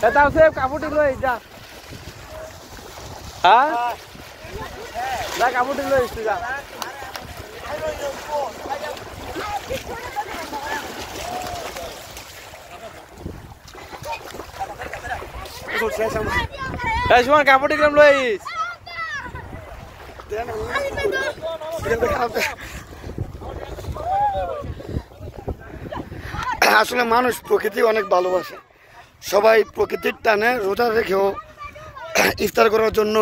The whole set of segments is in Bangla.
তাও সে কাপড়টি লই যা হ্যাঁ যা কাপড়টি লই যা সুমন কাপড়টি কিরম লইস আসলে মানুষ প্রকৃতি অনেক ভালোবাসে, সবাই প্রকৃতির টানে রোজা রেখেও ইফতার করার জন্য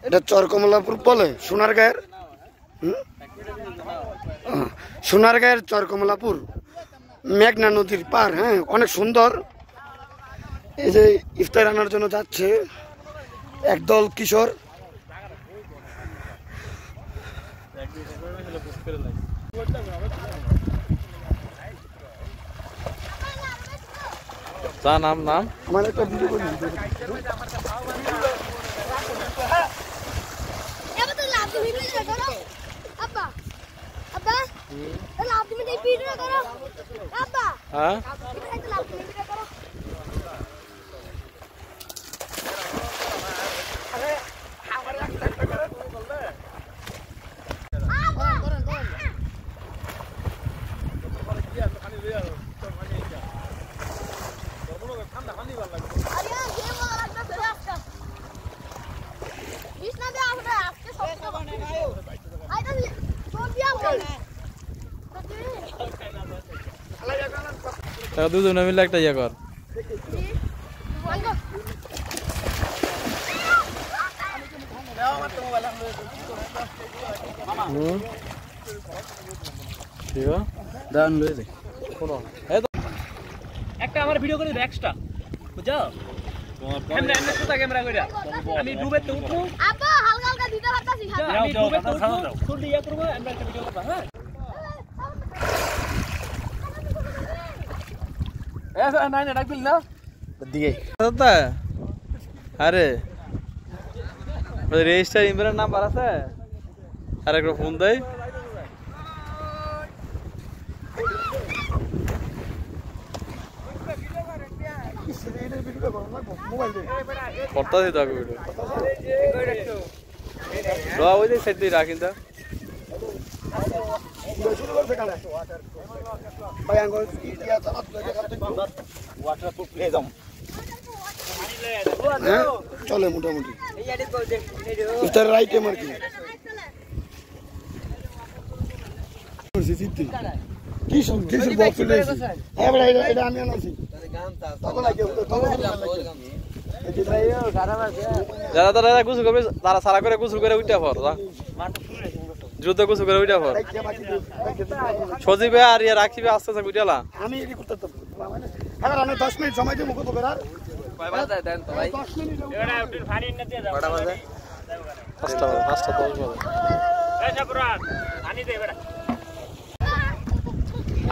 এটা চরকমলাপুর বলে সোনারগাঁয়ের চরকমলাপুর মেঘনা নদীর পার। হ্যাঁ, অনেক সুন্দর। এই যে ইফতার আনার জন্য যাচ্ছে একদল কিশোর। নাম নাম আমার একটা ভিডিও করে হ্যাঁ দুজনে মিলে একটা ইয়ে কর। একটা আমার ভিডিও করে এক্সট্রা বুঝছো ক্যামেরা কইরা আমি ডুবে তো উঠবো আব্বা হালকা হালকা দিতে পারতাছি আমি ডুবে তো উঠবো তোর দিয়া করব আমরা একটা ভিডিও করব। হ্যাঁ এসা নাই না ডাকবিল না দিকে দাদা। আরে রেজিস্টার ইমরান নাম্বার আছে আর একটা ফোন দেই করতে দিতে হবে ভিডিও ওই যে সাইড দিয়ে রাখিন তা চলে মোটামুটি রাইট আমার কি আমি আনাছি যারা তারা গোসল করবে তারা সারা করে গোসল করে উঠা পর দ্রুত গোসল করে উঠা পর সজিবে আর ইয়ে রাখিবে আস্তে আস্তে উঠালা। আমি এটি করতে 10 মিনিট সময় দিয়ে মুখো বেরার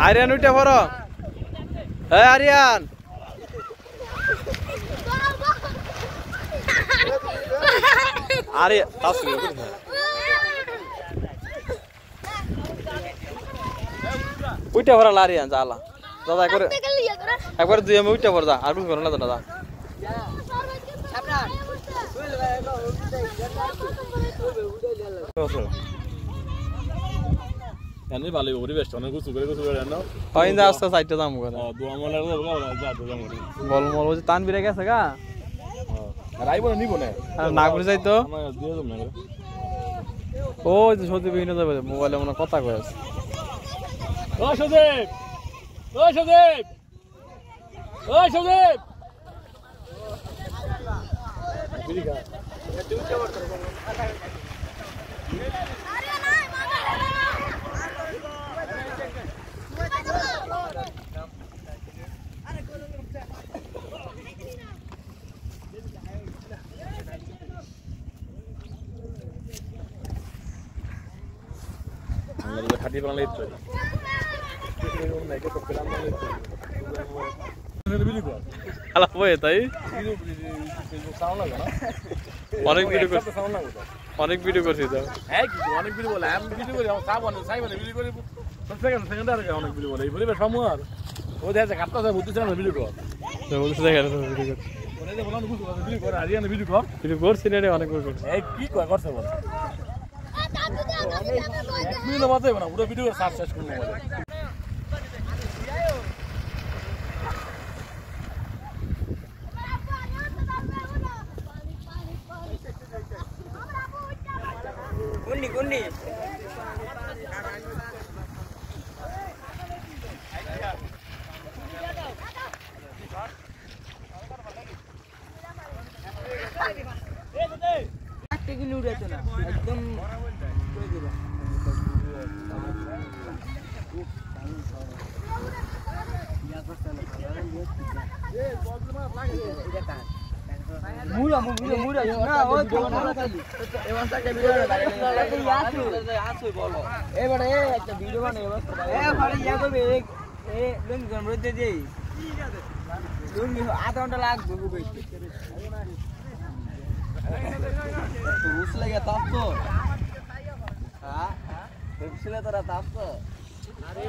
আরিয়ান উঠে পড়ো। হ্যাঁ আরিয়ান আরে উঠে পড়া আরিয়ান জালা দাদা একবার দুই আমি উঠে পড় যা আর কিছু করো না দাদা। ভালো পরিবেশ অনেক কিছু করে আস্তে সাইডটা দাম করে বলমল ওই যে টান বিরে গেছে গা নিব না না করে যাই তো ও সত্যি বিভিন্ন যাবে মোবাইলে মনে কথা কয়ে আছে। খাটি বাংলা তাই অনেক ভিডিও করছি অনেক ভিডিও করছি তো অনেক ভিডিও বলে আমি ভিডিও করি আমার সাহেব সাহেব ভিডিও করি অনেক ভিডিও বলে এই পরিবেশ ও দেখে কাটতাছে বুঝতেছ না ভিডিও কর বলছে দেখেন ভিডিও কর ওরে যে বললাম গুছু করে ভিডিও কর হারিয়ানা ভিডিও কর ভিডিও করছি না রে অনেক বড় এই কি কয় করছে বল মিলে বাজে না পুরো ভিডিও সার্চ শেষ করব কোননি একদম মুরা না ও এবারে একটা ভিডিও বানাই ভাই ইয়া করবে এ লুঙ্গি গরম রইতে দেই লুঙ্গি আধা ঘন্টা লাগবে বুঝি রুস লাগে তাপ তো হ্যাঁ দেখছিলে তোরা তাপ তো আরে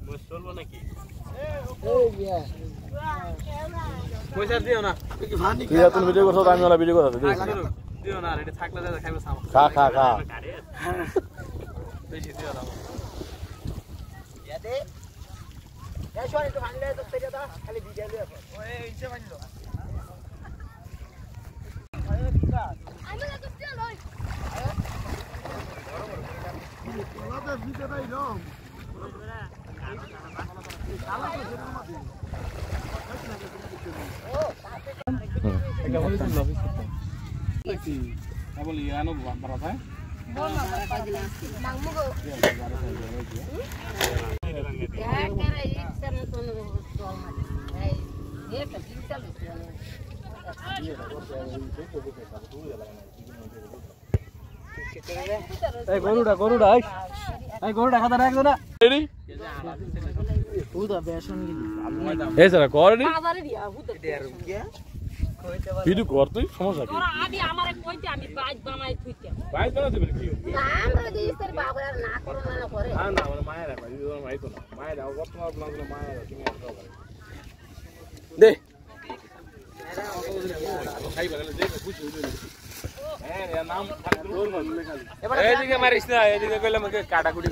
বস চলবো নাকি এই ইয়া পয়সা দিও না তুই তুমি ভিডিও করছ আমি ওলা ভিডিও করতে দিও না এটা থাকলে যা খাইবে সাম খা বেশি দিও না ইয়া দে এই সরি তো ভাঙলে তো পেরে দাও খালি ভিডিও লিও ওই ইচ্ছে ভাঙলো আমি না তো চল ওই ওলা ভিডিও দাই রম বলি আনো বারা ভাই এই গরুটা এই গরুটা খাতা রাখ না রেডি উদা বেশন গিলি এই স্যার কর রেডি বাজারে দিয়া উদা দেয়ার কি ভিডিও কর তুই সমস্যা কি আমি আমারে কইতে আমি বাইক বানাই থুইতে ভাই বানা দিবেন কি আমরা দিস্তার বাবা না করো না করে না মানে মায়ের ভাই দিদর ভাই তো না মায়ের দাও কত মার ব্লগ না মায়ের তুমি আসো দে খাই বানালে দে বুঝু হ্যাঁ এর নাম খালি দূর লেখা এইদিকে মারিস না এইদিকে কইলাম কাটাকুটি